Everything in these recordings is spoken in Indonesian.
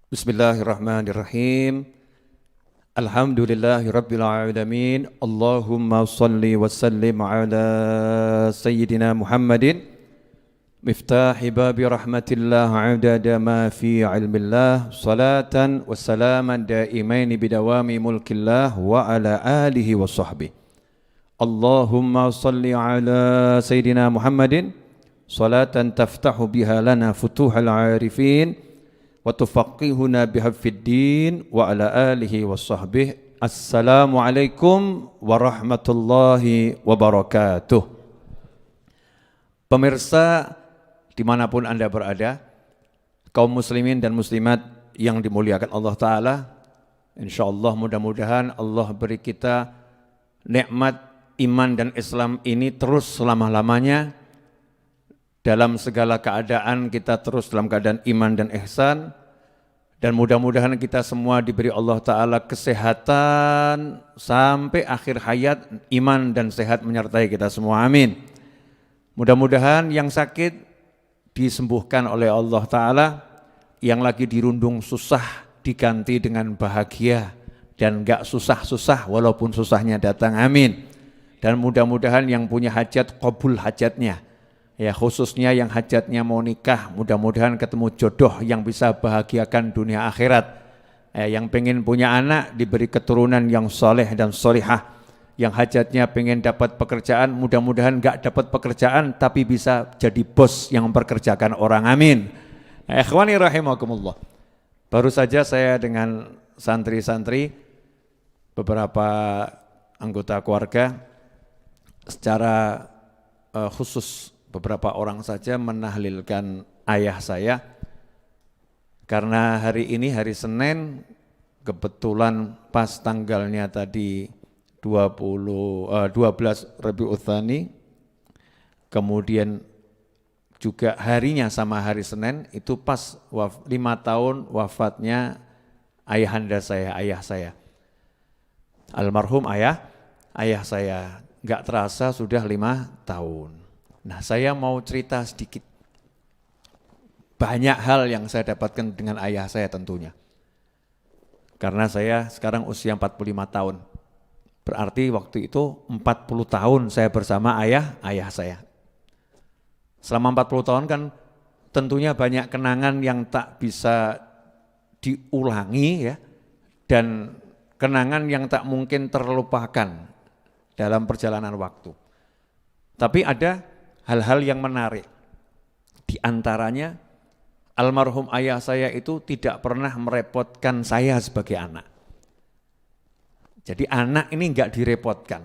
Bismillahirrahmanirrahim. Alhamdulillahi Rabbil Alamin. Allahumma salli wa sallim ala Sayyidina Muhammadin miftahi babi rahmatillah adada ma fi ilmillah salatan wa salaman daimaini bidawami mulkillah wa ala alihi wa sahbihi. Allahumma salli ala Sayyidina Muhammadin salatan taftahu biha lana futuhal arifin wa tufaqihuna bihaffiddin wa ala alihi wa sahbihi. Assalamualaikum warahmatullahi wabarakatuh. Pemirsa dimanapun Anda berada, kaum muslimin dan muslimat yang dimuliakan Allah Ta'ala, insyaallah mudah-mudahan Allah beri kita nikmat iman dan Islam ini terus selama-lamanya. Dalam segala keadaan kita terus dalam keadaan iman dan ihsan. Dan mudah-mudahan kita semua diberi Allah Ta'ala kesehatan sampai akhir hayat, iman dan sehat menyertai kita semua, amin. Mudah-mudahan yang sakit disembuhkan oleh Allah Ta'ala, yang lagi dirundung susah diganti dengan bahagia, dan gak susah-susah walaupun susahnya datang, amin. Dan mudah-mudahan yang punya hajat qabul hajatnya. Ya, khususnya yang hajatnya mau nikah, mudah-mudahan ketemu jodoh yang bisa bahagiakan dunia akhirat. Yang pengen punya anak diberi keturunan yang soleh dan solihah. Yang hajatnya pengen dapat pekerjaan, mudah-mudahan gak dapat pekerjaan tapi bisa jadi bos yang memperkerjakan orang, amin. Ikhwani rahimakumullah. Baru saja saya dengan santri-santri, beberapa anggota keluarga, secara khusus beberapa orang saja menahlilkan ayah saya, karena hari ini hari Senin, kebetulan pas tanggalnya tadi 12 Rabiul Tsani, kemudian juga harinya sama hari Senin, itu pas 5 tahun wafatnya ayahanda saya, ayah saya. Almarhum ayah saya, gak terasa sudah 5 tahun. Nah, saya mau cerita sedikit. Banyak hal yang saya dapatkan dengan ayah saya tentunya. Karena saya sekarang usia 45 tahun. Berarti waktu itu 40 tahun saya bersama ayah saya. Selama 40 tahun kan tentunya banyak kenangan yang tak bisa diulangi ya. Dan kenangan yang tak mungkin terlupakan dalam perjalanan waktu. Tapi ada hal-hal yang menarik. Di antaranya, almarhum ayah saya itu tidak pernah merepotkan saya sebagai anak. Jadi anak ini enggak direpotkan.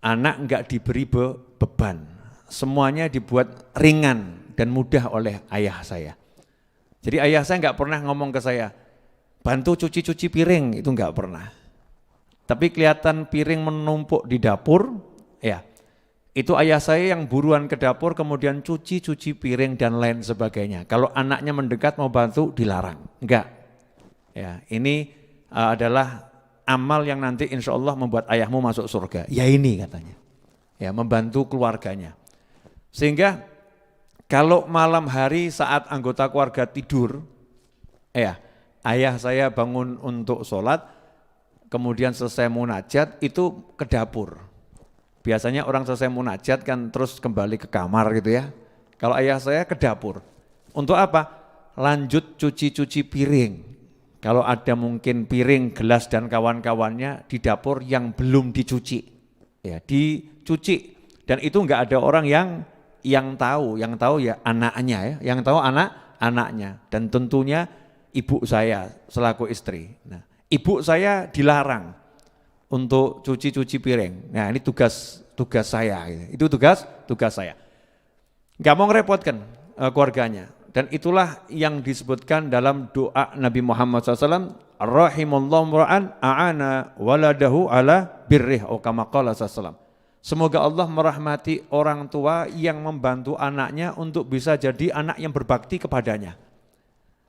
Anak enggak diberi beban. Semuanya dibuat ringan dan mudah oleh ayah saya. Jadi ayah saya enggak pernah ngomong ke saya, bantu cuci-cuci piring, itu enggak pernah. Tapi kelihatan piring menumpuk di dapur, ya. Itu ayah saya yang buruan ke dapur, kemudian cuci piring dan lain sebagainya. Kalau anaknya mendekat mau bantu, dilarang. Enggak. Ya, ini adalah amal yang nanti insya Allah membuat ayahmu masuk surga. Ya ini katanya. Ya, membantu keluarganya. Sehingga kalau malam hari saat anggota keluarga tidur, ya, ayah saya bangun untuk sholat, kemudian selesai munajat, itu ke dapur. Biasanya orang selesai munajat kan terus kembali ke kamar gitu ya. Kalau ayah saya ke dapur. Untuk apa? Lanjut cuci-cuci piring. Kalau ada mungkin piring, gelas dan kawan-kawannya di dapur yang belum dicuci. Ya, dicuci. Dan itu enggak ada orang yang tahu ya anaknya ya, yang tahu anaknya. Dan tentunya ibu saya selaku istri. Nah, ibu saya dilarang untuk cuci-cuci piring. Nah, ini tugas saya. Itu tugas saya. Enggak mau ngerepotkan keluarganya. Dan itulah yang disebutkan dalam doa Nabi Muhammad SAW, rahimallahu mura'an a'ana waladahu ala birrih, atau kama qala SAW. Semoga Allah merahmati orang tua yang membantu anaknya untuk bisa jadi anak yang berbakti kepadanya.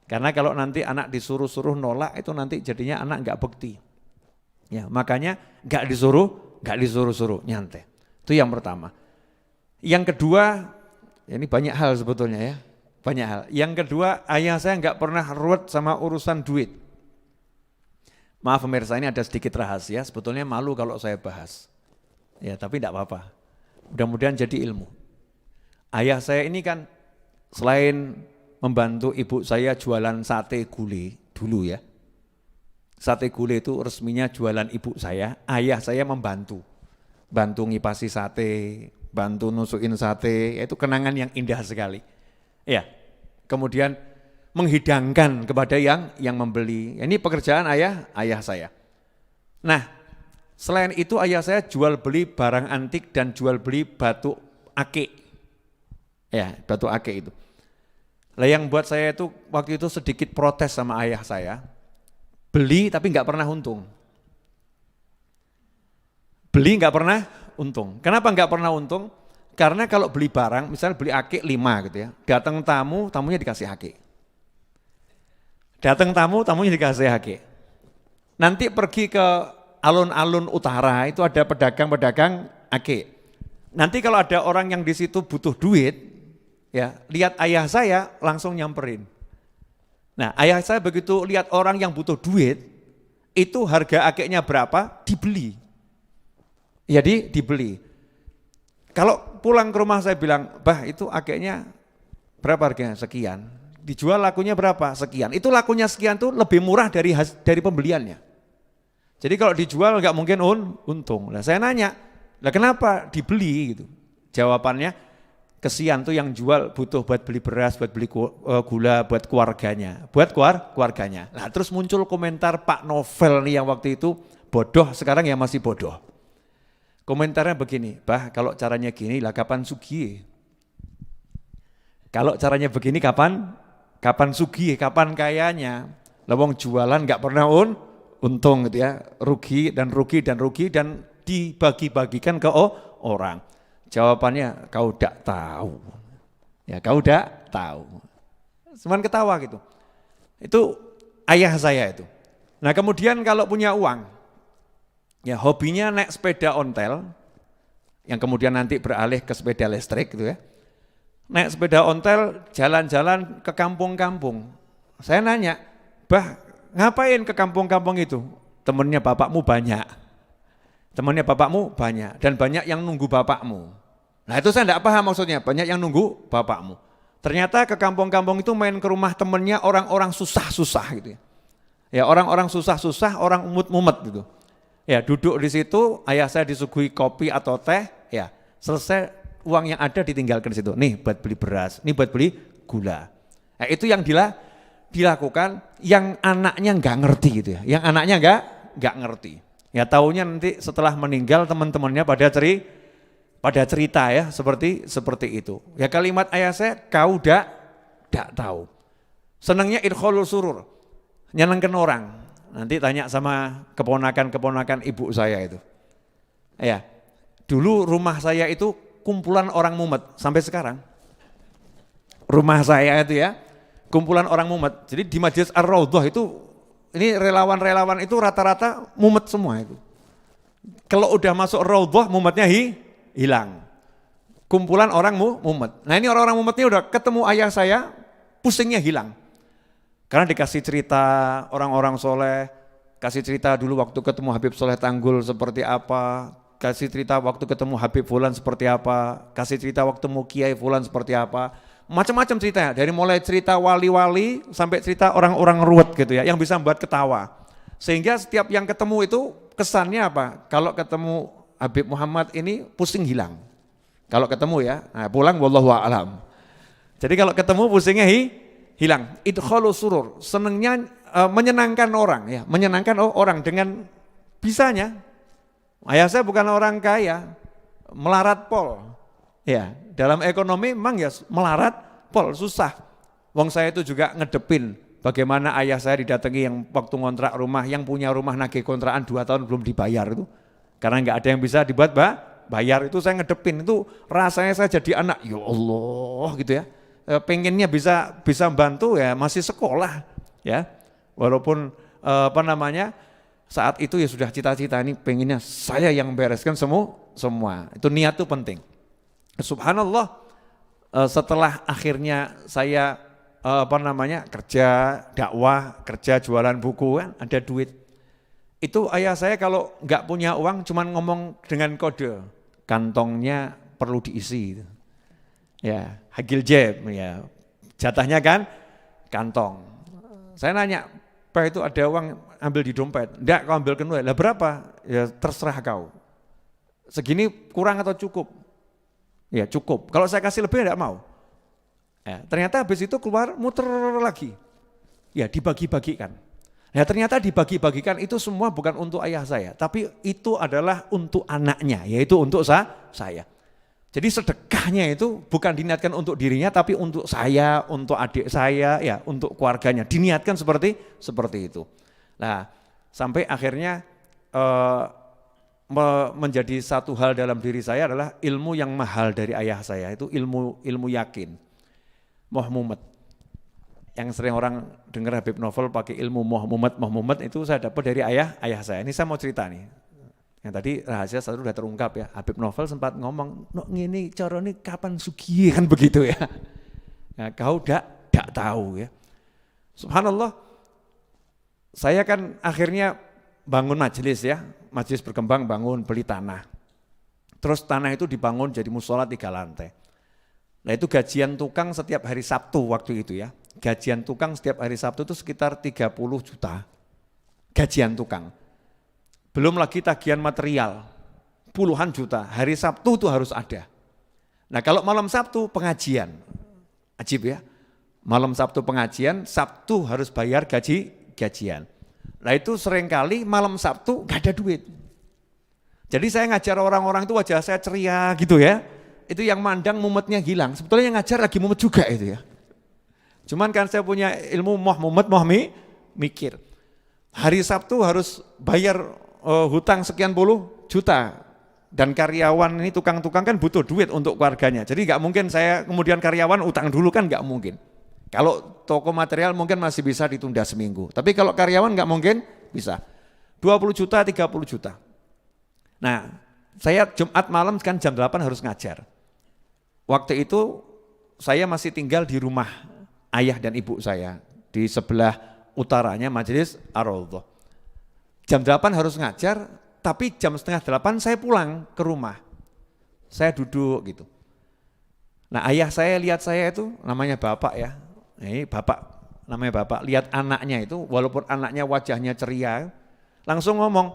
Karena kalau nanti anak disuruh-suruh nolak, itu nanti jadinya anak enggak bekti. Ya, makanya enggak disuruh-suruh, nyantai. Itu yang pertama. Yang kedua, ini banyak hal sebetulnya ya. banyak hal. Yang kedua, ayah saya nggak pernah ruwet sama urusan duit. Maaf pemirsa, ini ada sedikit rahasia, sebetulnya malu kalau saya bahas. Ya, tapi tidak apa-apa. Mudah-mudahan jadi ilmu. Ayah saya ini kan selain membantu ibu saya jualan sate gulai dulu ya. Sate gulai itu resminya jualan ibu saya, ayah saya membantu. Bantu ngipasi sate, bantu nusukin sate, itu kenangan yang indah sekali. Ya, kemudian menghidangkan kepada yang membeli. Ini pekerjaan ayah saya. Nah, selain itu ayah saya jual beli barang antik dan jual beli batu akik. Ya, batu akik itu. Lah yang buat saya itu waktu itu sedikit protes sama ayah saya. Beli tapi nggak pernah untung. Beli nggak pernah untung. Kenapa nggak pernah untung? Karena kalau beli barang, misalnya beli akik 5 gitu ya. Datang tamu, tamunya dikasih akik. Datang tamu, tamunya dikasih akik. Nanti pergi ke alun-alun utara itu ada pedagang-pedagang akik. Nanti kalau ada orang yang di situ butuh duit, ya, lihat ayah saya langsung nyamperin. Nah, ayah saya begitu lihat orang yang butuh duit, itu harga akiknya berapa, dibeli. Jadi dibeli. Kalau pulang ke rumah saya bilang, "Bah, itu akiknya berapa harganya?" Sekian. Dijual lakunya berapa? Sekian. Itu lakunya sekian tuh lebih murah dari pembeliannya. Jadi kalau dijual nggak mungkin untung. Nah, saya nanya, "Lah kenapa dibeli?" gitu. Jawabannya, kesian tuh yang jual butuh buat beli beras, buat beli gula, buat keluarganya. Buat keluarganya. Nah terus muncul komentar Pak Novel nih yang waktu itu bodoh, sekarang ya masih bodoh. Komentarnya begini, "Bah kalau caranya gini lah kapan sugih? Kalau caranya begini kapan sugih, kapan kayanya? Lawang jualan nggak pernah untung gitu ya, rugi dan dibagi-bagikan ke orang." Jawabannya, "Kau tidak tahu." Ya, kau tidak tahu. Cuman ketawa gitu. Itu ayah saya itu. Nah, kemudian kalau punya uang, ya hobinya naik sepeda ontel, yang kemudian nanti beralih ke sepeda listrik gitu ya. Naik sepeda ontel, jalan-jalan ke kampung-kampung. Saya nanya, "Bah, ngapain ke kampung-kampung itu?" "Temennya bapakmu banyak." Temannya bapakmu banyak dan banyak yang nunggu bapakmu. Nah itu saya tidak paham maksudnya, banyak yang nunggu bapakmu. Ternyata ke kampung-kampung itu main ke rumah temennya orang-orang susah-susah gitu ya. Ya orang-orang susah-susah, orang umut-mumet gitu. Ya duduk di situ, ayah saya disuguhi kopi atau teh, ya selesai uang yang ada ditinggalkan di situ. Nih buat beli beras, nih buat beli gula. Nah, itu yang dilakukan, yang anaknya nggak ngerti gitu ya. Yang anaknya nggak ngerti. Ya taunya nanti setelah meninggal teman-temannya pada cerita ya seperti itu. Ya kalimat ayah saya, "Kau dak tahu." Senangnya idkhalul surur, nyenengkan orang. Nanti tanya sama keponakan-keponakan ibu saya itu. Ya, dulu rumah saya itu kumpulan orang mumet sampai sekarang. Rumah saya itu ya kumpulan orang mumet. Jadi di Majelis Ar-Raudhah itu ini relawan-relawan itu rata-rata mumet semua itu. Kalau udah masuk raudhah mumetnya hilang. Kumpulan orang mumet. Nah ini orang-orang mumetnya udah ketemu ayah saya, pusingnya hilang. Karena dikasih cerita orang-orang soleh, kasih cerita dulu waktu ketemu Habib Soleh Tanggul seperti apa, kasih cerita waktu ketemu Habib Fulan seperti apa, kasih cerita waktu mau Kiai Fulan seperti apa. Macam-macam ceritanya, dari mulai cerita wali-wali sampai cerita orang-orang ruwet gitu ya, yang bisa membuat ketawa. Sehingga setiap yang ketemu itu kesannya apa? Kalau ketemu Habib Muhammad ini pusing hilang. Kalau ketemu ya, nah pulang wallahu a'lam. Jadi kalau ketemu pusingnya hilang. Idkhalu surur, senengnya menyenangkan orang ya, menyenangkan orang dengan bisanya. Ayah saya bukan orang kaya, melarat pol. Ya, dalam ekonomi memang ya melarat pol, susah. Wong saya itu juga ngedepin bagaimana ayah saya didatangi yang waktu ngontrak rumah, yang punya rumah nagih kontrakan 2 tahun belum dibayar itu. Karena nggak ada yang bisa dibuat bayar, itu saya ngedepin, itu rasanya saya jadi anak, ya Allah gitu ya. Pengennya bisa bantu ya, masih sekolah ya. Walaupun saat itu ya sudah cita-cita ini pengennya saya yang bereskan semua. Itu niat itu penting. Subhanallah, setelah akhirnya saya kerja dakwah, kerja jualan buku kan ada duit. Itu ayah saya kalau nggak punya uang cuman ngomong dengan kode, kantongnya perlu diisi. Ya, hagil jeb, ya jatahnya kan kantong. Saya nanya, Pak itu ada uang ambil di dompet? Enggak, kau ambil kenua. Lah berapa? Ya terserah kau. Segini kurang atau cukup? Ya cukup. Kalau saya kasih lebih enggak mau. Ya, ternyata habis itu keluar muter lagi. Ya dibagi-bagikan. Ya ternyata dibagi-bagikan itu semua bukan untuk ayah saya, tapi itu adalah untuk anaknya, yaitu untuk saya. Jadi sedekahnya itu bukan diniatkan untuk dirinya, tapi untuk saya, untuk adik saya, ya untuk keluarganya. Diniatkan seperti itu. Nah, sampai akhirnya menjadi satu hal dalam diri saya adalah ilmu yang mahal dari ayah saya, itu ilmu yakin. Muhammad. Yang sering orang dengar Habib Novel pakai ilmu Muhammad itu saya dapat dari ayah saya. Ini saya mau cerita nih. Yang tadi rahasia satu sudah terungkap ya. Habib Novel sempat ngomong, "No ngene cara ini kapan sugih?" kan begitu ya. Nah, kau dak tahu ya. Subhanallah. Saya kan akhirnya bangun majelis ya. Majelis berkembang bangun beli tanah. Terus tanah itu dibangun jadi musola 3 lantai. Nah, itu gajian tukang setiap hari Sabtu waktu itu ya. Gajian tukang setiap hari Sabtu itu sekitar 30 juta. Gajian tukang. Belum lagi tagihan material, puluhan juta. Hari Sabtu itu harus ada. Nah kalau malam Sabtu pengajian, ajib ya. Malam Sabtu pengajian, Sabtu harus bayar gajian. Nah itu seringkali malam Sabtu gak ada duit. Jadi saya ngajar orang-orang itu wajah saya ceria gitu ya. Itu yang mandang mumetnya hilang. Sebetulnya yang ngajar lagi mumet juga itu ya. Cuman kan saya punya ilmu mikir. Hari Sabtu harus bayar hutang sekian puluh juta dan karyawan ini tukang-tukang kan butuh duit untuk keluarganya. Jadi nggak mungkin saya kemudian karyawan utang dulu kan nggak mungkin. Kalau toko material mungkin masih bisa ditunda seminggu. Tapi kalau karyawan nggak mungkin bisa. 20 juta, 30 juta. Nah, saya Jumat malam kan jam 8 harus ngajar. Waktu itu saya masih tinggal di rumah ayah dan ibu saya di sebelah utaranya Majelis Ar-Raudhah. Jam 8 harus ngajar, tapi jam setengah 8 saya pulang ke rumah. Saya duduk gitu. Nah ayah saya lihat saya itu, namanya bapak ya, ini bapak, namanya bapak, lihat anaknya itu, walaupun anaknya wajahnya ceria, langsung ngomong,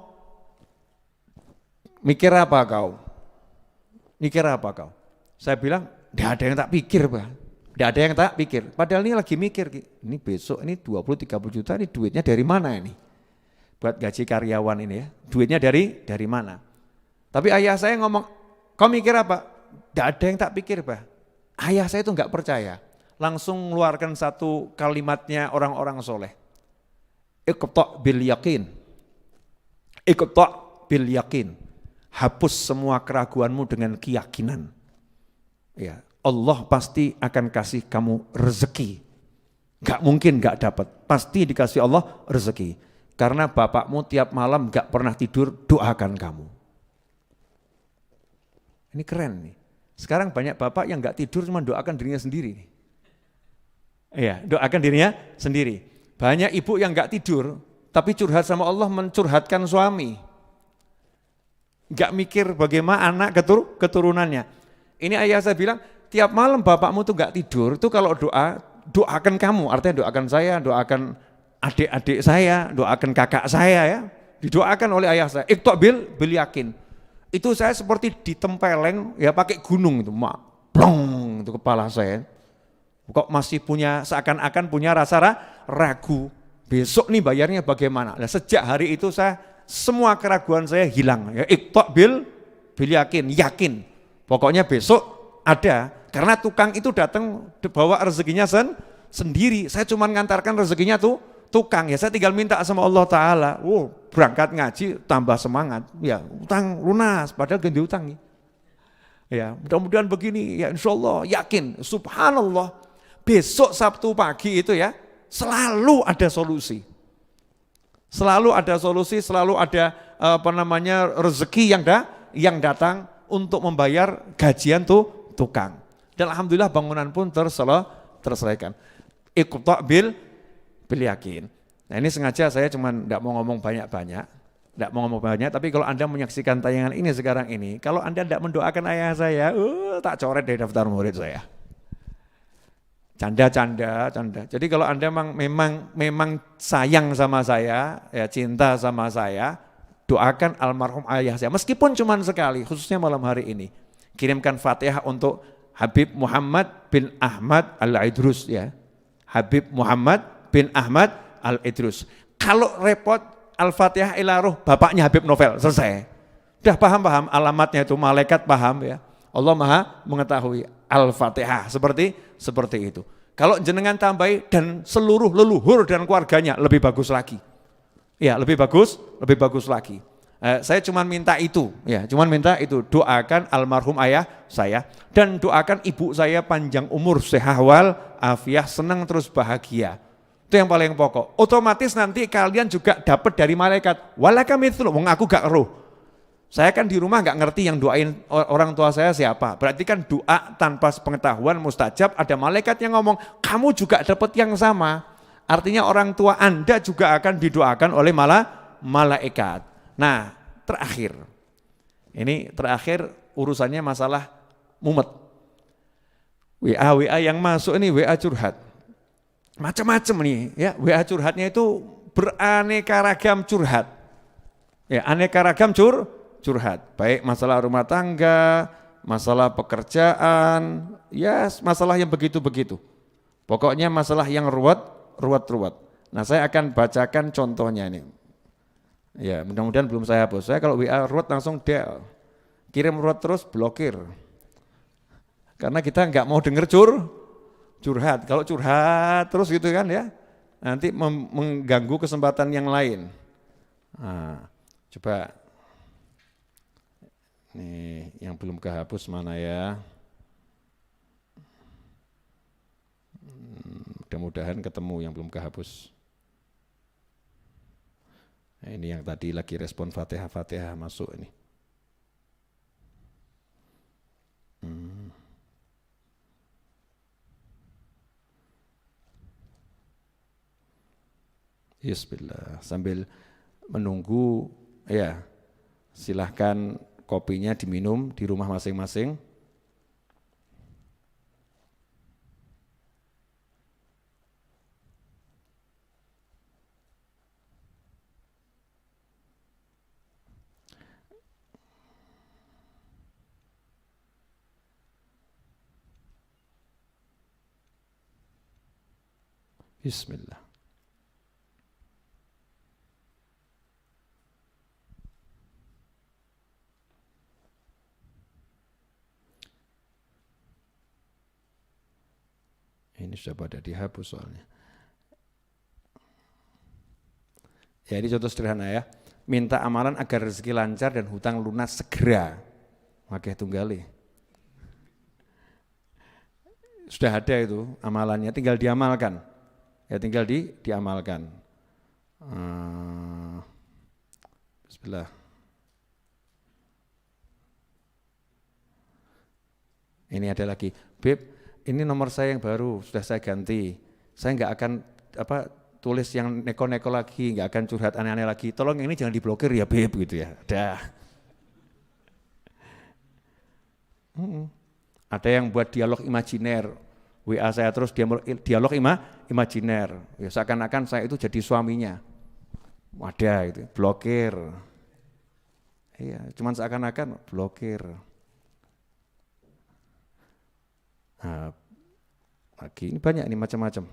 mikir apa kau? Mikir apa kau? Saya bilang, tidak ada yang tak pikir Pak, tidak ada yang tak pikir. Padahal ini lagi mikir, ini besok ini 20-30 juta, ini duitnya dari mana ini? Buat gaji karyawan ini ya, duitnya dari mana? Tapi ayah saya ngomong, kau mikir apa? Tidak ada yang tak pikir Pak. Ayah saya itu enggak percaya, langsung mengeluarkan satu kalimatnya orang-orang soleh. Iqta' bil yakin, iqta' bil yakin, hapus semua keraguanmu dengan keyakinan. Ya, Allah pasti akan kasih kamu rezeki. Enggak mungkin enggak dapat, pasti dikasih Allah rezeki. Karena bapakmu tiap malam gak pernah tidur doakan kamu. Ini keren nih. Sekarang banyak bapak yang gak tidur cuma doakan dirinya sendiri. Iya, doakan dirinya sendiri. Banyak ibu yang gak tidur tapi curhat sama Allah, mencurhatkan suami. Gak mikir bagaimana anak keturunannya. Ini ayah saya bilang, tiap malam bapakmu tuh gak tidur, itu kalau doakan kamu, artinya doakan saya, doakan adik-adik saya, doakan kakak saya ya, didoakan oleh ayah saya. Iqta' bil yakin. Itu saya seperti ditempeleng ya pakai gunung itu, plong itu kepala saya. Kok masih punya seakan-akan punya rasa ragu. Besok nih bayarnya bagaimana? Nah, sejak hari itu saya semua keraguan saya hilang. Ya, Iqta' bil yakin. Pokoknya besok ada, karena tukang itu datang bawa rezekinya sendiri. Saya cuma ngantarkan rezekinya tuh tukang, ya saya tinggal minta sama Allah Ta'ala, berangkat ngaji tambah semangat, ya utang lunas, padahal ganti utang. Ya mudah-mudahan begini, ya insya Allah yakin, subhanallah, besok Sabtu pagi itu ya, selalu ada solusi. Selalu ada solusi, selalu ada rezeki yang datang untuk membayar gajian tuh tukang. Dan alhamdulillah bangunan pun terselesaikan. Iqta' bil yakin. Nah ini sengaja saya cuma tidak mau ngomong banyak-banyak, tapi kalau Anda menyaksikan tayangan ini sekarang ini, kalau Anda tidak mendoakan ayah saya, tak coret dari daftar murid saya. Canda. Jadi kalau Anda memang sayang sama saya, ya cinta sama saya, doakan almarhum ayah saya, meskipun cuma sekali, khususnya malam hari ini. Kirimkan Fatihah untuk Habib Muhammad bin Ahmad Al-Idrus ya. Habib Muhammad bin Ahmad Al-Idrus. Kalau repot Al-Fatihah ila ruh bapaknya Habib Novel, selesai. Udah paham alamatnya itu, malaikat paham ya. Allah Maha mengetahui. Al-Fatihah seperti itu. Kalau jenengan tambahi dan seluruh leluhur dan keluarganya lebih bagus lagi. Ya, lebih bagus lagi. Saya cuma minta itu, doakan almarhum ayah saya dan doakan ibu saya panjang umur, sehat wal afiah, senang terus bahagia. Itu yang paling pokok. Otomatis nanti kalian juga dapat dari malaikat. Walaka mithlu, wong aku gak eruh. Saya kan di rumah gak ngerti yang doain orang tua saya siapa. Berarti kan doa tanpa pengetahuan mustajab, ada malaikat yang ngomong, kamu juga dapat yang sama. Artinya orang tua Anda juga akan didoakan oleh malaikat. Nah, terakhir urusannya masalah mumet. WA yang masuk ini WA curhat. Macam-macam nih, ya. WA curhatnya itu beraneka ragam curhat. Ya, aneka ragam curhat. Baik masalah rumah tangga, masalah pekerjaan, ya masalah yang begitu-begitu. Pokoknya masalah yang ruwet. Nah, saya akan bacakan contohnya ini. Ya, mudah-mudahan belum saya hapus. Saya kalau WA ruwet langsung del. Kirim ruwet terus blokir. Karena kita nggak mau denger curhat. Kalau curhat terus gitu kan ya, nanti mengganggu kesempatan yang lain. Nah, coba nih yang belum kehapus mana ya? Mudah-mudahan ketemu yang belum kehapus. Nah, ini yang tadi lagi respon Fatihah masuk ini. Bismillah. Sambil menunggu, ya silahkan kopinya diminum di rumah masing-masing. Bismillah. Ini sudah pada dihapus soalnya. Ya, ini contoh sederhana ya. Minta amalan agar rezeki lancar dan hutang lunas segera. Wakeh tunggali. Sudah ada itu amalannya, tinggal diamalkan. Ya tinggal diamalkan. Bismillah. Ini ada lagi. Beb, ini nomor saya yang baru, sudah saya ganti. Saya nggak akan tulis yang neko-neko lagi, nggak akan curhat aneh-aneh lagi. Tolong ini jangan diblokir ya Beb, gitu ya. Ada yang buat dialog imajiner. WA saya terus dialog imajiner. Ya, seakan-akan saya itu jadi suaminya. Wadah itu, blokir. Iya, cuman seakan-akan blokir. Nah, lagi ini banyak nih macam-macam.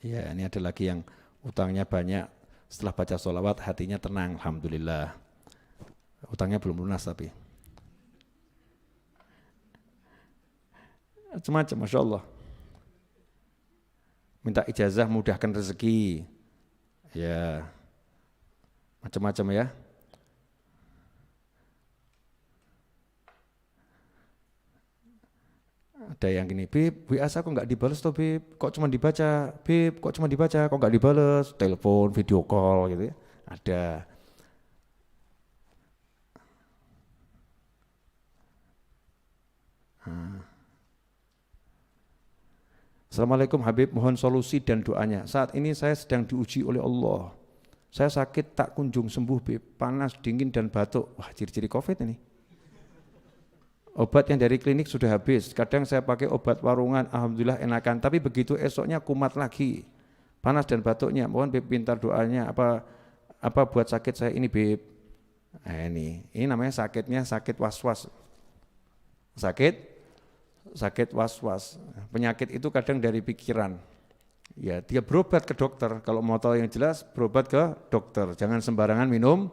Ya, ini ada lagi yang utangnya banyak, setelah baca sholawat hatinya tenang, alhamdulillah. Utangnya belum lunas tapi. Macam-macam, Masya Allah. Minta ijazah mudahkan rezeki. Ya, macam-macam ya. Ada yang gini, Bib, WA saya kok nggak dibales toh Bib, kok cuma dibaca, Bib, kok cuma dibaca, kok nggak dibales, telepon, video call gitu ya, ada. Assalamualaikum Habib, mohon solusi dan doanya. Saat ini saya sedang diuji oleh Allah. Saya sakit tak kunjung sembuh Bib, panas, dingin dan batuk. Wah, ciri-ciri COVID ini. Obat yang dari klinik sudah habis, kadang saya pakai obat warungan, alhamdulillah enakan, tapi begitu esoknya kumat lagi, panas dan batuknya, mohon Bib pintar doanya, apa buat sakit saya ini Bib. Nah, ini namanya sakit was-was, sakit was-was, penyakit itu kadang dari pikiran, ya dia berobat ke dokter, kalau mau tahu yang jelas berobat ke dokter, jangan sembarangan minum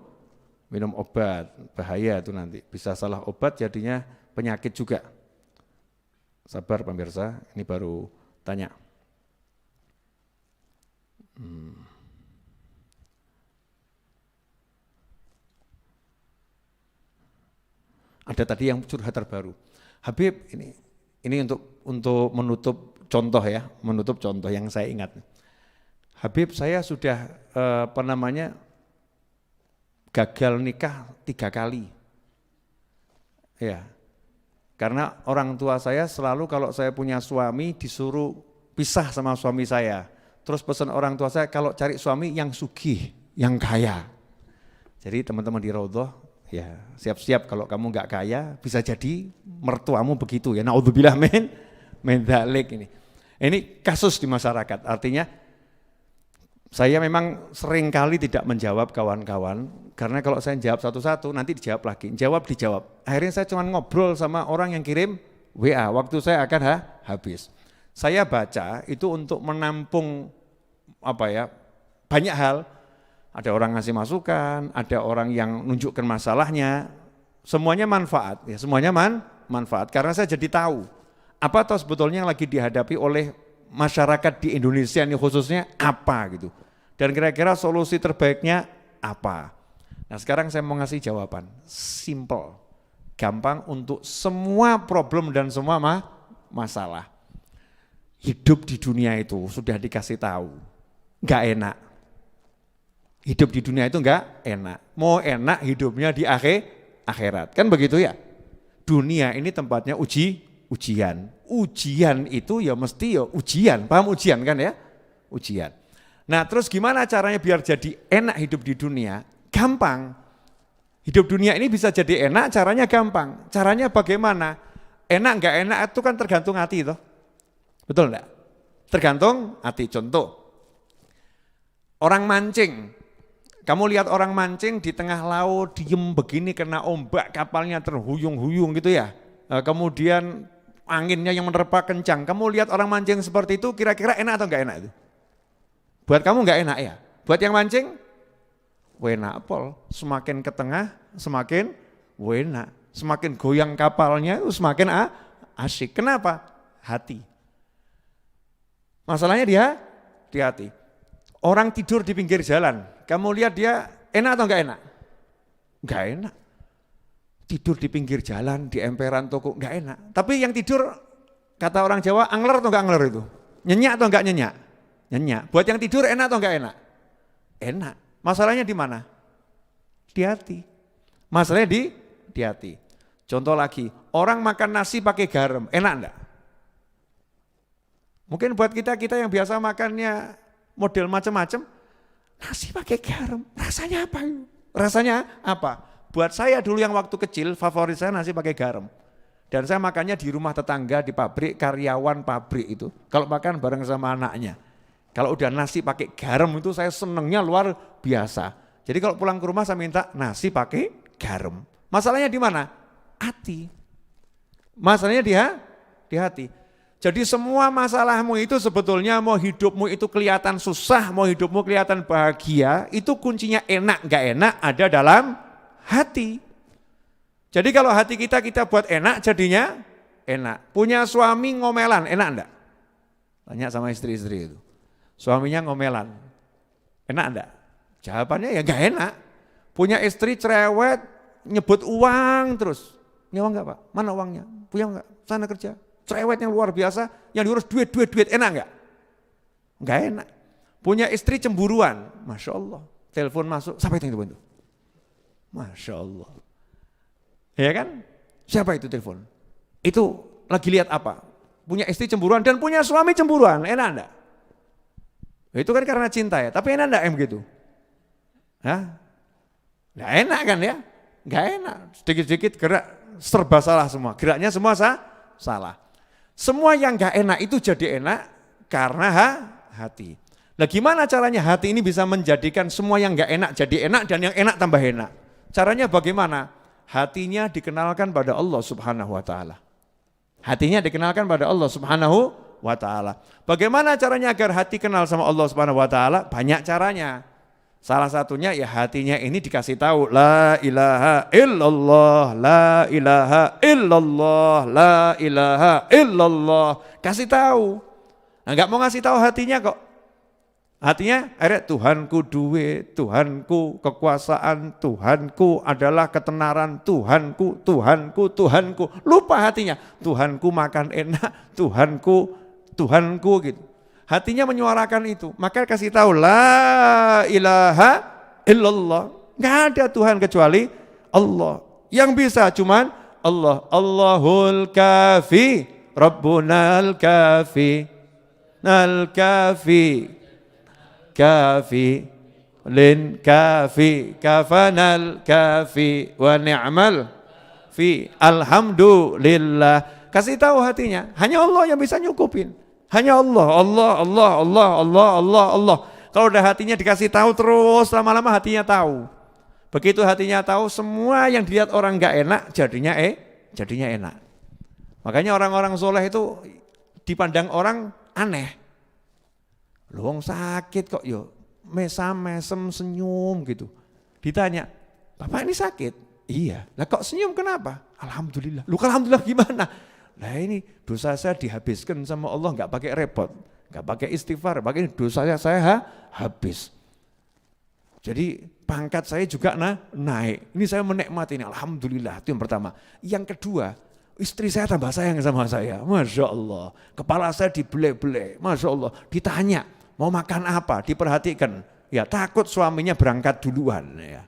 obat, bahaya itu nanti, bisa salah obat jadinya penyakit juga. Sabar pemirsa, ini baru tanya. Ada tadi yang curhat terbaru. Habib, ini untuk menutup contoh ya, menutup contoh yang saya ingat. Habib, saya sudah gagal nikah 3 kali. Ya. Karena orang tua saya selalu kalau saya punya suami disuruh pisah sama suami saya. Terus pesan orang tua saya kalau cari suami yang sugih, yang kaya. Jadi teman-teman di Raudhah, ya siap-siap kalau kamu nggak kaya bisa jadi mertuamu begitu ya. Naudzubillah min dzalik ini. Ini kasus di masyarakat. Artinya saya memang sering kali tidak menjawab kawan-kawan, karena kalau saya jawab satu-satu nanti dijawab lagi, dijawab. Akhirnya saya cuma ngobrol sama orang yang kirim WA, waktu saya akan habis. Saya baca itu untuk menampung banyak hal, ada orang ngasih masukan, ada orang yang nunjukkan masalahnya, semuanya manfaat, ya semuanya manfaat, karena saya jadi tahu, apa toh sebetulnya yang lagi dihadapi oleh masyarakat di Indonesia ini khususnya apa gitu. Dan kira-kira solusi terbaiknya apa. Nah sekarang saya mau ngasih jawaban, simple, gampang untuk semua problem dan semua masalah. Hidup di dunia itu sudah dikasih tahu, nggak enak. Hidup di dunia itu nggak enak. Mau enak hidupnya di akhirat, kan begitu ya. Dunia ini tempatnya ujian. Ujian itu ya mesti ya ujian, paham ujian kan ya? Ujian. Nah terus gimana caranya biar jadi enak hidup di dunia? Gampang. Hidup dunia ini bisa jadi enak, caranya gampang. Caranya bagaimana? Enak nggak enak itu kan tergantung hati toh. Betul enggak? Tergantung hati. Contoh, orang mancing. Kamu lihat orang mancing di tengah laut, diem begini kena ombak, kapalnya terhuyung-huyung gitu ya. Kemudian anginnya yang menerpa kencang. Kamu lihat orang mancing seperti itu, kira-kira enak atau enggak enak itu? Buat kamu enggak enak ya? Buat yang mancing, enak pol. Semakin ke tengah, semakin enak. Semakin goyang kapalnya, semakin asik. Kenapa? Hati. Masalahnya di hati. Orang tidur di pinggir jalan, kamu lihat dia enak atau enggak enak? Enggak enak. Tidur di pinggir jalan, di emperan toko, enggak enak. Tapi yang tidur, kata orang Jawa, angler atau enggak angler itu? Nyenyak atau enggak nyenyak? Nyenyak. Buat yang tidur enak atau enggak enak? Enak. Masalahnya di mana? Di hati. Masalahnya di hati. Contoh lagi, orang makan nasi pakai garam, enak enggak? Mungkin buat kita yang biasa makannya model macam-macam, nasi pakai garam, rasanya apa? Rasanya apa? Buat saya dulu yang waktu kecil, favorit saya nasi pakai garam. Dan saya makannya di rumah tetangga, di pabrik, karyawan pabrik itu. Kalau makan bareng sama anaknya. Kalau udah nasi pakai garam itu saya senengnya luar biasa. Jadi kalau pulang ke rumah saya minta nasi pakai garam. Masalahnya di mana? Hati. Masalahnya di hati. Jadi semua masalahmu itu sebetulnya mau hidupmu itu kelihatan susah, mau hidupmu kelihatan bahagia, itu kuncinya enak gak enak ada dalam hati. Jadi kalau hati kita buat enak jadinya enak. Punya suami ngomelan, enak enggak? Tanya sama istri-istri itu. Suaminya ngomelan, enak enggak? Jawabannya ya gak enak. Punya istri cerewet, nyebut uang terus. Ini uang enggak Pak? Mana uangnya? Punya enggak? Sana kerja. cerewet yang luar biasa, yang diurus duit, enak nggak? Nggak enak. Punya istri cemburuan, Masya Allah. Telepon masuk, siapa itu yang telepon itu? Masya Allah. Ya kan? Siapa itu telepon? Itu lagi lihat apa? Punya istri cemburuan dan punya suami cemburuan, enak enggak? Itu kan karena cinta ya, tapi enak enggak begitu? Hah? Nggak enak kan ya? Nggak enak, sedikit-sedikit gerak serba salah semua, geraknya semua salah. Semua yang nggak enak itu jadi enak karena hati. Nah gimana caranya hati ini bisa menjadikan semua yang nggak enak jadi enak dan yang enak tambah enak? Caranya bagaimana? Hatinya dikenalkan pada Allah Subhanahu wa Ta'ala. Hatinya dikenalkan pada Allah Subhanahu wa Ta'ala. Bagaimana caranya agar hati kenal sama Allah Subhanahu wa Ta'ala? Banyak caranya. Salah satunya ya hatinya ini dikasih tahu la ilaha illallah, la ilaha illallah, la ilaha illallah. Kasih tahu. Nah, enggak mau ngasih tahu hatinya kok. Hatinya akhirnya Tuhanku duit, Tuhanku kekuasaan, Tuhanku adalah ketenaran, Tuhanku, Tuhanku, Tuhanku. Lupa hatinya, Tuhanku makan enak, Tuhanku gitu. Hatinya menyuarakan itu, maka kasih tahu la ilaha illallah. Enggak ada Tuhan kecuali Allah. Yang bisa cuman Allah. Allahul kafi, Rabbunal kafi, nal kafi. Kafi lin kafi kafanal kafi wa ni'mal fi alhamdulillah. Kasih tahu hatinya, hanya Allah yang bisa nyukupin. Hanya Allah. Kalau udah hatinya dikasih tahu terus lama-lama hatinya tahu. Begitu hatinya tahu semua yang dilihat orang enggak enak jadinya enak. Makanya orang-orang soleh itu dipandang orang aneh. Lu sakit kok yo mesem senyum gitu. Ditanya, "Bapak ini sakit?" "Iya." "Lah kok senyum kenapa?" "Alhamdulillah." "Lu alhamdulillah gimana?" "Lah ini dosa saya dihabiskan sama Allah enggak pakai repot, enggak pakai istighfar, pakai dosa saya habis." Jadi pangkat saya juga naik. Ini saya menikmati ini, alhamdulillah, itu yang pertama. Yang kedua, istri saya tambah sayang sama saya, Masya Allah. Kepala saya dibelai-belai, Masya Allah. Ditanya, mau makan apa? Diperhatikan. Ya takut suaminya berangkat duluan. Ya.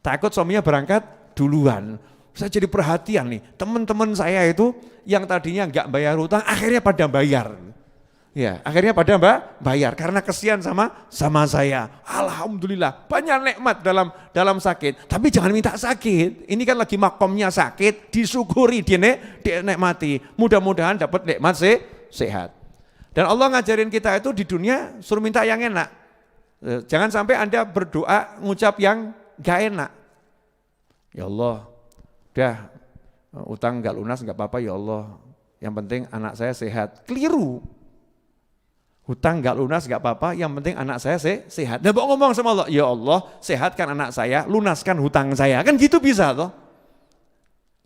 Takut suaminya berangkat duluan. Saya jadi perhatian nih, teman-teman saya itu yang tadinya enggak bayar hutang, akhirnya pada bayar. Ya, akhirnya pada bayar karena kesian sama saya. Alhamdulillah, banyak nikmat dalam sakit. Tapi jangan minta sakit. Ini kan lagi makomnya sakit, disyukuri, dinikmati. Mudah-mudahan dapat nikmat sehat. Dan Allah ngajarin kita itu di dunia suruh minta yang enak. Jangan sampai Anda berdoa ngucap yang gak enak. Ya Allah, udah utang gak lunas gak apa-apa ya Allah. Yang penting anak saya sehat. Keliru. Hutang gak lunas gak apa-apa, yang penting anak saya sehat. Nah, ngomong sama Allah, ya Allah sehatkan anak saya, lunaskan hutang saya. Kan gitu bisa toh.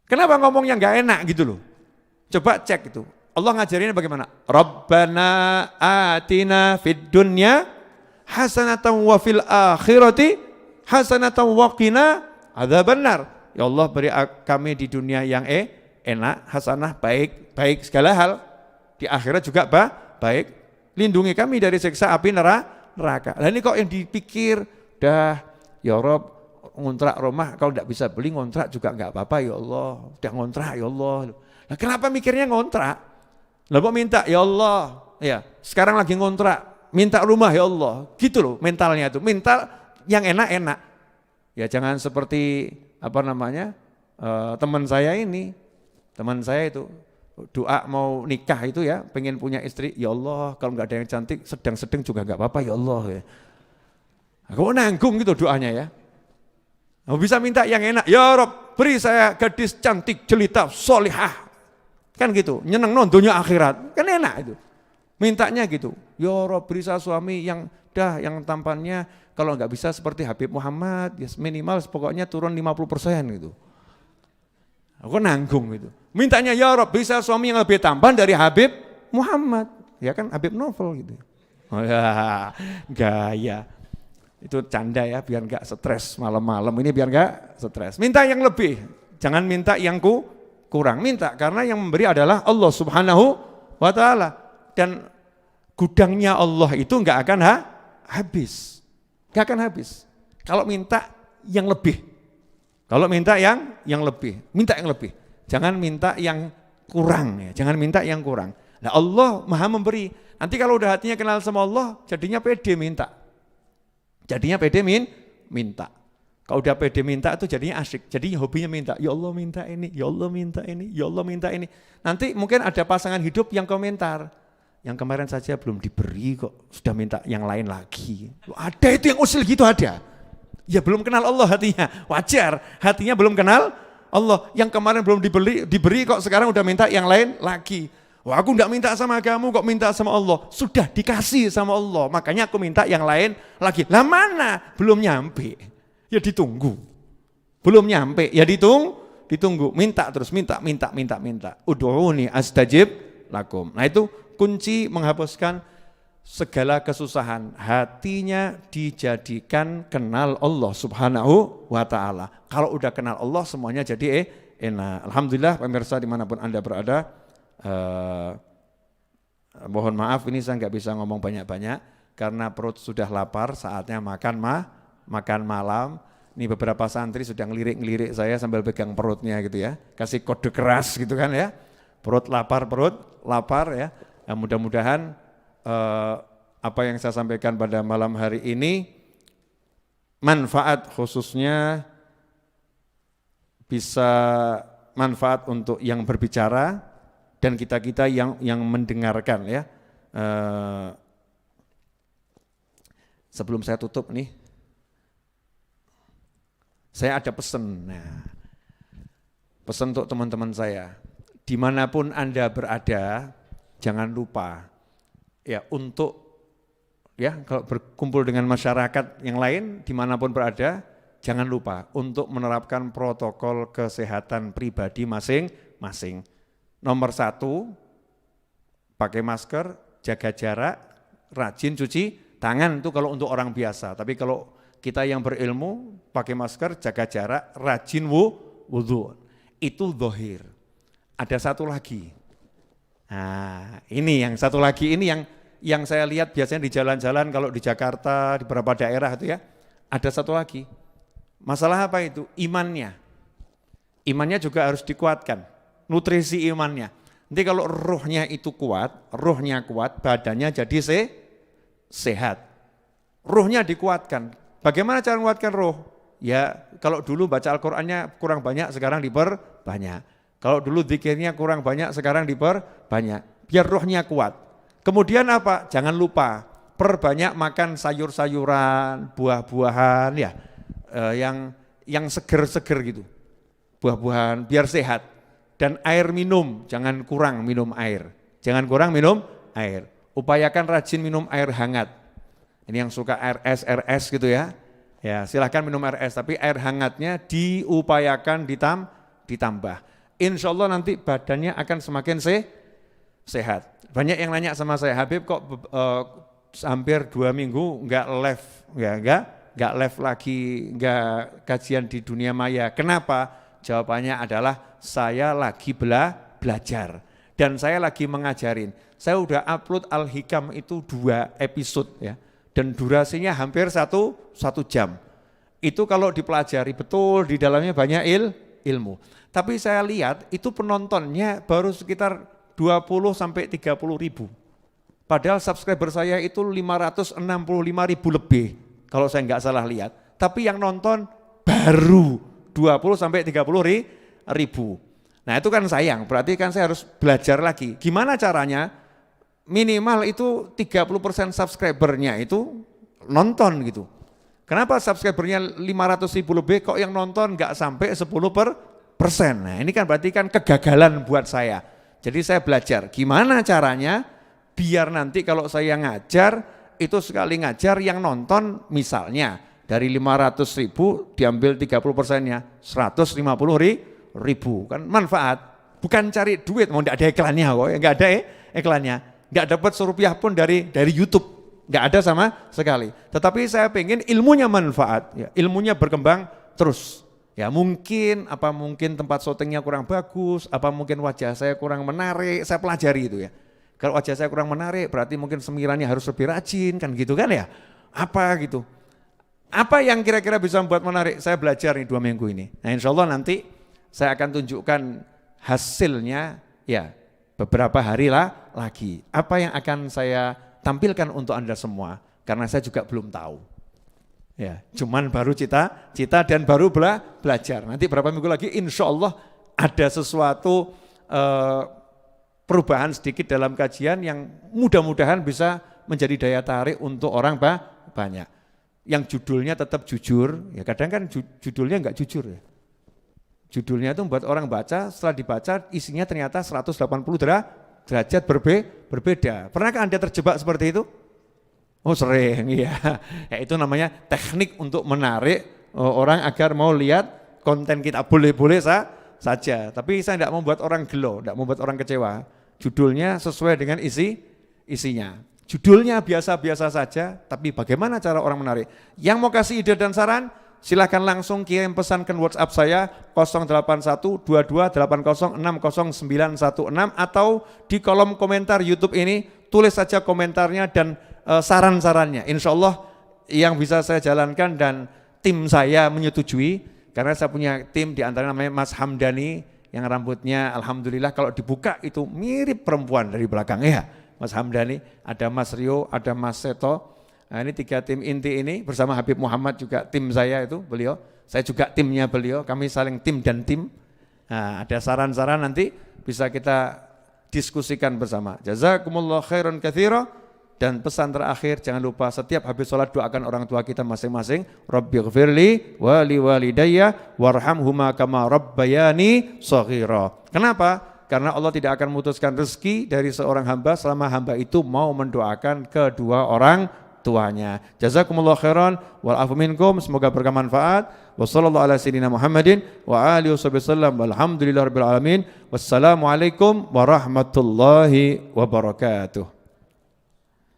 Kenapa ngomong yang gak enak gitu loh. Coba cek itu. Allah ngajarinnya bagaimana? Rabbana atina fid dunya hasanatan wa fil akhirati hasanatan wa qina adzabannar. Ya Allah beri kami di dunia yang enak, hasanah, baik segala hal. Di akhirat juga baik. Lindungi kami dari siksa api neraka. Nah ini kok yang dipikir, dah ya Rob ngontrak rumah, kalau tidak bisa beli ngontrak juga enggak apa-apa ya Allah. Udah ngontrak ya Allah. Nah kenapa mikirnya ngontrak? Lah kok minta ya Allah, ya sekarang lagi ngontrak, minta rumah ya Allah. Gitu loh mentalnya itu, minta yang enak-enak. Ya jangan seperti teman saya itu. Doa mau nikah itu ya, pengen punya istri, ya Allah kalau nggak ada yang cantik, sedang-sedang juga nggak apa-apa ya Allah. Ya. Kok nanggung gitu doanya ya. Nah, bisa minta yang enak, ya Rob beri saya gadis cantik, jelita, solihah. Kan gitu, nyeneng dunia akhirat, kan enak itu. Mintanya gitu, ya Rob beri saya suami yang tampannya kalau nggak bisa seperti Habib Muhammad, ya minimal pokoknya turun 50% gitu. Aku nanggung gitu. Mintanya ya Rob bisa suami yang lebih tampan dari Habib Muhammad. Ya kan Habib Novel gitu. Oh ya, gaya. Itu canda ya biar enggak stres malam-malam ini biar enggak stres. Minta yang lebih. Jangan minta yang kurang. Minta karena yang memberi adalah Allah Subhanahu wa ta'ala. Dan gudangnya Allah itu enggak akan habis. Enggak akan habis. Kalau minta yang lebih. Kalau minta yang lebih. Minta yang lebih. Jangan minta yang kurang ya. Jangan minta yang kurang. Nah, Allah Maha memberi. Nanti kalau udah hatinya kenal sama Allah, jadinya pede minta. Jadinya pede minta. Kalau udah pede minta itu jadinya asyik. Jadinya hobinya minta. Ya Allah minta ini, ya Allah minta ini, ya Allah minta ini. Nanti mungkin ada pasangan hidup yang komentar. Yang kemarin saja belum diberi kok, sudah minta yang lain lagi. Ada itu yang usil gitu ada. Ya belum kenal Allah hatinya, wajar. Hatinya belum kenal Allah. Yang kemarin belum diberi kok sekarang udah minta yang lain lagi. Wah aku enggak minta sama kamu kok minta sama Allah. Sudah dikasih sama Allah, makanya aku minta yang lain lagi. Lah mana? Belum nyampe. Ya ditunggu. Belum nyampe, ya ditunggu. Minta terus, minta. Ud'uni astajib lakum. Nah itu kunci menghapuskan segala kesusahan. Hatinya dijadikan kenal Allah Subhanahu wa ta'ala. Kalau udah kenal Allah semuanya jadi enak. Alhamdulillah pemirsa dimanapun Anda berada. Mohon maaf ini saya nggak bisa ngomong banyak-banyak karena perut sudah lapar, saatnya makan malam. Ini beberapa santri sudah ngelirik saya sambil pegang perutnya gitu ya, kasih kode keras gitu kan ya, perut lapar ya. Nah, mudah-mudahan apa yang saya sampaikan pada malam hari ini manfaat, khususnya bisa manfaat untuk yang berbicara dan kita-kita yang mendengarkan ya. Sebelum saya tutup nih, saya ada pesan. Nah, pesan untuk teman-teman saya, dimanapun Anda berada, jangan lupa ya untuk ya kalau berkumpul dengan masyarakat yang lain dimanapun berada, jangan lupa untuk menerapkan protokol kesehatan pribadi masing-masing. Nomor 1, pakai masker, jaga jarak, rajin cuci tangan itu kalau untuk orang biasa. Tapi kalau kita yang berilmu, pakai masker, jaga jarak, rajin wudu. Itu zahir. Ada satu lagi. Nah, ini yang satu lagi ini yang saya lihat biasanya di jalan-jalan kalau di Jakarta, di beberapa daerah itu ya. Ada satu lagi. Masalah apa itu? Imannya. Imannya juga harus dikuatkan. Nutrisi imannya. Nanti kalau rohnya itu kuat, badannya jadi sehat. Rohnya dikuatkan. Bagaimana cara menguatkan roh? Ya kalau dulu baca Al-Qur'annya kurang banyak, sekarang diperbanyak. Kalau dulu zikirnya kurang banyak, sekarang diperbanyak. Biar rohnya kuat. Kemudian apa? Jangan lupa, perbanyak makan sayur-sayuran, buah-buahan ya, yang seger-seger gitu. Buah-buahan biar sehat. Dan air minum, jangan kurang minum air. Jangan kurang minum air. Upayakan rajin minum air hangat. Ini yang suka air es gitu ya. Ya, silahkan minum air es, tapi air hangatnya diupayakan ditambah. Insya Allah nanti badannya akan semakin sehat. Banyak yang nanya sama saya, Habib kok hampir 2 minggu enggak live, ya enggak live lagi, enggak kajian di dunia maya. Kenapa? Jawabannya adalah saya lagi belajar dan saya lagi mengajarin. Saya udah upload Al-Hikam itu 2 episode ya, dan durasinya hampir satu jam. Itu kalau dipelajari betul di dalamnya banyak ilmu. Tapi saya lihat itu penontonnya baru sekitar 20-30 ribu. Padahal subscriber saya itu 565 ribu lebih kalau saya nggak salah lihat. Tapi yang nonton baru 20-30 ribu. Nah itu kan sayang, berarti kan saya harus belajar lagi. Gimana caranya? Minimal itu 30% subscribernya itu nonton gitu. Kenapa subscribernya 500 ribu lebih kok yang nonton nggak sampai 10%? Nah ini kan berarti kan kegagalan buat saya. Jadi saya belajar gimana caranya biar nanti kalau saya ngajar itu sekali ngajar yang nonton misalnya dari 500 ribu diambil 30%-nya 150 ribu kan manfaat, bukan cari duit, mau enggak ada iklannya kok, enggak ada iklannya, enggak dapat serupiah pun dari YouTube, enggak ada sama sekali. Tetapi saya pengen ilmunya manfaat, ya, ilmunya berkembang terus. Ya mungkin, mungkin tempat syutingnya kurang bagus, mungkin wajah saya kurang menarik, saya pelajari itu ya. Kalau wajah saya kurang menarik berarti mungkin semirannya harus lebih rajin kan gitu kan ya. Apa gitu. Apa yang kira-kira bisa membuat menarik? Saya belajar nih 2 minggu ini. Nah insya Allah nanti saya akan tunjukkan hasilnya ya beberapa hari lagi. Apa yang akan saya tampilkan untuk Anda semua. Karena saya juga belum tahu. Ya, cuman baru cita dan baru belajar. Nanti berapa minggu lagi insya Allah ada sesuatu perubahan sedikit dalam kajian yang mudah-mudahan bisa menjadi daya tarik untuk orang banyak. Yang judulnya tetap jujur, ya kadang kan judulnya enggak jujur ya. Judulnya itu membuat orang baca, setelah dibaca isinya ternyata 180 derajat berbeda. Pernahkah Anda terjebak seperti itu? Oh sering, ya. Ya itu namanya teknik untuk menarik orang agar mau lihat konten kita. Boleh-boleh saja, tapi saya tidak membuat orang gelo, tidak membuat orang kecewa. Judulnya sesuai dengan isinya. Judulnya biasa-biasa saja, tapi bagaimana cara orang menarik? Yang mau kasih ide dan saran, silakan langsung kirim pesan ke WhatsApp saya 0812280600916 atau di kolom komentar YouTube ini tulis saja komentarnya dan saran-sarannya. Insya Allah yang bisa saya jalankan dan tim saya menyetujui karena saya punya tim di antara namanya Mas Hamdani yang rambutnya alhamdulillah kalau dibuka itu mirip perempuan dari belakang ya. Mas Hamdani, ada Mas Rio, ada Mas Seto. Nah, ini 3 tim inti ini bersama Habib Muhammad juga tim saya itu beliau. Saya juga timnya beliau, kami saling tim dan tim. Nah, ada saran-saran nanti bisa kita diskusikan bersama. Jazakumullah khairan katsira. Dan pesan terakhir jangan lupa setiap habis sholat doakan orang tua kita masing-masing. Rabbighfirli wa liwalidayya warhamhuma kama rabbayani shaghira. Kenapa? Karena Allah tidak akan memutuskan rezeki dari seorang hamba selama hamba itu mau mendoakan kedua orang tuanya. Jazakumullah khairan wal afu minkum, semoga bermanfaat. Wassallallahu ala sayyidina Muhammadin wa alihi wasallam. Walhamdulillahirabbil alamin. Wassalamualaikum warahmatullahi wabarakatuh.